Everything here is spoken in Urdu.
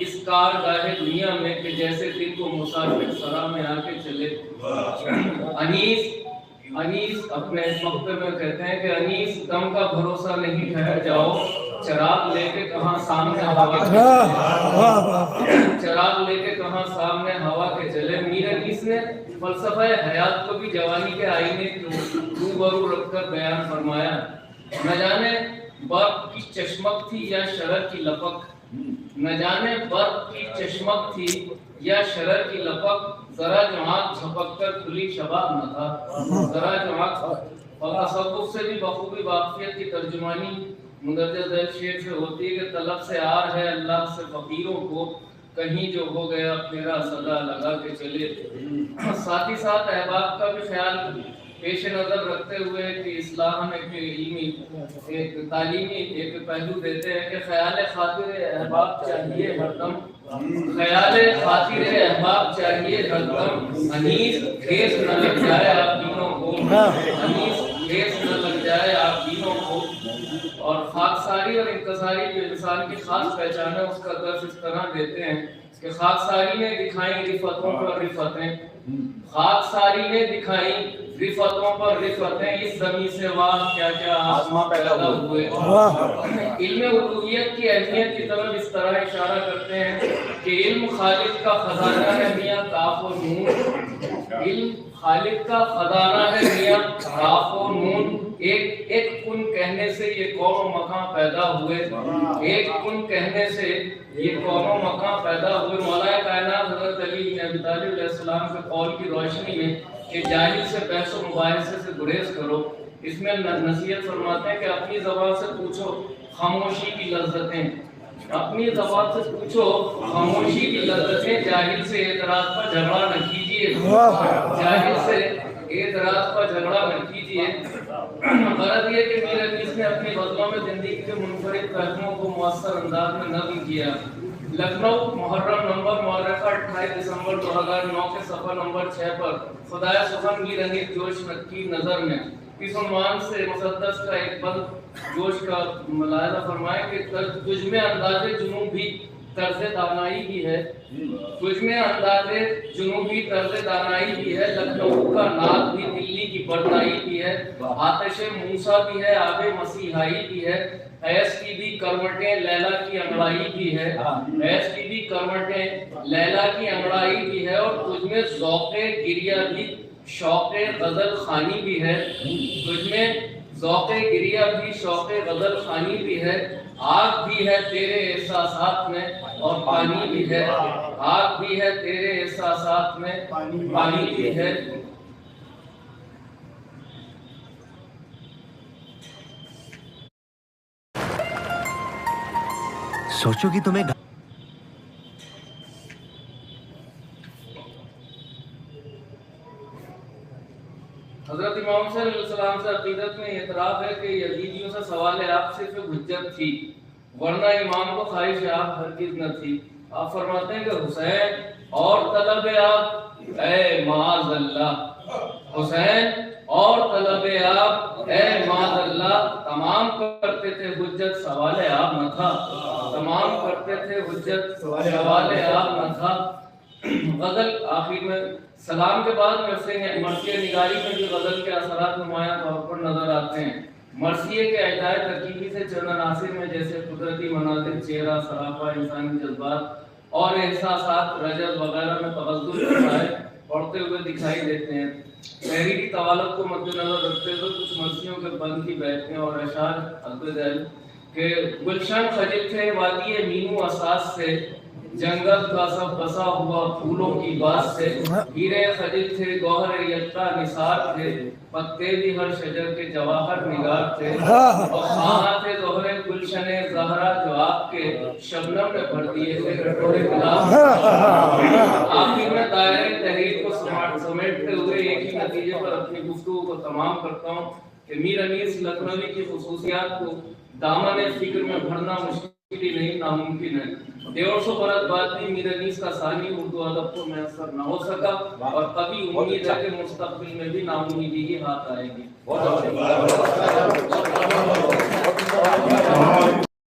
اس کارگاہ دنیا میں کہ جیسے دن کو مسافر سرا میں آ کے چلے۔ انیس اپنے مکتبے میں کہتے ہیں کہ انیس دم کا بھروسہ نہیں، ٹھہر جاؤ، چراغ لے کے کہاں سامنے ہوا چراغ لے کے کہاں سامنے ہوا کے چلے۔ میر انیس نے فلسفہ حیات کو بھی جوانی کے آئینے روبرو رکھ کر بیان فرمایا۔ نہ جانے برق کی چشمک تھی یا شرر کی لپک، نہ جانے برق کی چشمک تھی یا شرر کی لپک، ذرا جو آنکھ جھپک کر کھلی شباب نہ تھا، ذرا جو آنکھ۔ اور تصوف سے بھی بخوبی واقفیت کی ترجمانی مندرجہ ذیل شعر سے ہوتی ہے کہ طلب سے آر ہے اللہ سے فقیروں کو، کہیں جو ہو گیا پھیرا صدا لگا کے چلے۔ ساتھ ہی ساتھ احباب کا بھی خیال پیش نظر رکھتے ہوئے کہ اصلاح میں علمی ایک تعلیمی ایک پہلو دیتے ہیں کہ خیال خاطر احباب چاہیے ہر دم، خیال خاطر احباب چاہیے ہر دم، انیس ٹھیس نہ لگ جائے آپ دینوں کو، انیس ٹھیس نہ لگ جائے آپ دینوں کو۔ اور خاکساری اور انکساری جو انسان کی خاص پہچان ہے اس کا درس اس طرح دیتے ہیں کہ خاکساری نے دکھائیں رفتوں پر رفتیں، خاکساری نے دکھائیں رفتوں پر رفتیں، اس زمین سے واہ کیا کیا آسماں پیدا ہوئے۔ علم الوہیت کی اہمیت کی طرف اس طرح اشارہ کرتے ہیں کہ علم خالق کا خزانہ ہے میاں کاف و نون، علم خالق کا خزانہ ہے میاں کاف و نون، ایک کن کہنے سے یہ کون و مکان پیدا ہوئے، ایک کن کہنے سے یہ کون و مکان پیدا ہوئے۔ مولا کائنات حضرت علی بن ابی طالب علیہ السلام کے قول کی روشنی میں کہ جاہل سے بحث و مباحثے سے گریز کرو، اس میں نصیحت فرماتے ہیں کہ اپنی زبان سے پوچھو خاموشی کی لذتیں، اپنی زبان سے پوچھو خاموشی کی لذتیں، جاہل سے اعتراض پر جھگڑا نہ کیجیے، جاہل سے اعتراض پر جھگڑا نہ کیجیے۔ غرض یہ کہ میر انیس نے اپنی غزلوں میں زندگی کے منفرد پہلوؤں کو مؤثر انداز میں نظم کیا۔ لکھنؤ محرم نمبر مؤرخہ 28 دسمبر 2009 کے صفحہ نمبر 6 پر خدائے سخن میر انیس جوش کی نظر میں اس عنوان سے مسدس کا ایک بند جوش کا ملاحظہ فرمائے کہ تجھ میں انداز جنوب بھی طرز دانائی بھی ہے، تجھ میں انداز جنوبی طرز دانائی بھی ہے، لکھنؤ کا ناد بھی دلی کی بردائی بھی ہے، آتش موسیٰ بھی ہے، آب مسیحائی بھی ہے، ایس کی بھی کروٹیں لیلا کی انگڑائی بھی ہے، ایس کی بھی کروٹیں لیلا کی انگڑائی بھی ہے، اور تجھ میں ذوق گریہ بھی شوق غزل خانی بھی ہے، تجھ میں ذوق گریہ بھی شوق غزل خانی بھی ہے، آگ بھی ہے تیرے احساسات میں اور پانی بھی ہے، آگ بھی ہے تیرے احساسات میں پانی بھی ہے۔ سوچو کہ تمہیں حضرت امام صلی اللہ علیہ وسلم سے عقیدت میں اعتراف ہے کہ یزیدیوں سے سوال آپ صرف حجت تھی، ورنہ امام کو خواہش آپ ہرگز نہ تھی۔ آپ فرماتے ہیں کہ حسین اور طلب آپ اے معاذ اللہ، حسین اور طلب آپ اے معاذ اللہ، تمام کرتے تھے حجت سوال آپ نہ تھا، تمام کرتے تھے حجت سوال آپ نہ تھا۔ غزل آخر میں سلام کے بعد مرثیہ نگاری میں بھی غزل کے اثرات نمایاں طور پر نظر آتے ہیں۔ مرثیے کے اعداد ترکیبی سے چند عناصر میں جیسے قدرتی مناظر، چہرہ، سراپا، انسانی جذبات اور احساسات، رجز وغیرہ میں تغزل فرمائے پڑھتے ہوئے دکھائی دیتے ہیں۔ تحریری طوالت کو مد نظر رکھتے ہوئے کچھ مرثیوں کے بند کی بیتیں اور اشعار حسب ذیل کہ گلشن خجل تھے وادی مینو اساس سے، جنگل کا سب بسا ہوا پھولوں کی بات سے، ہیرے خجل تھے گوہر یکتا نثار تھے، پتے بھی ہر شجر کے جواہر نگار تھے، اور خانہ تھے زہر گلشن زہرا جو آپ کے شبنم میں بھر دیے تھے کٹورے گلاب۔ آخر میں دائرے تحریر کو سمیٹتے ہوئے ایک ہی نتیجے پر اپنی گفتگو کو تمام کرتا ہوں کہ میر انیس لکھنوی کی خصوصیات کو دامن فکر میں بھرنا مشکل ہی نہیں، ناممکن ہے۔ 150 برس بعد بھی میر انیس کا ثانی اردو ادب کو میسر نہ ہو سکا، اور کبھی امید ہے کہ مستقبل میں بھی ناامیدی ہی ہاتھ آئے گی۔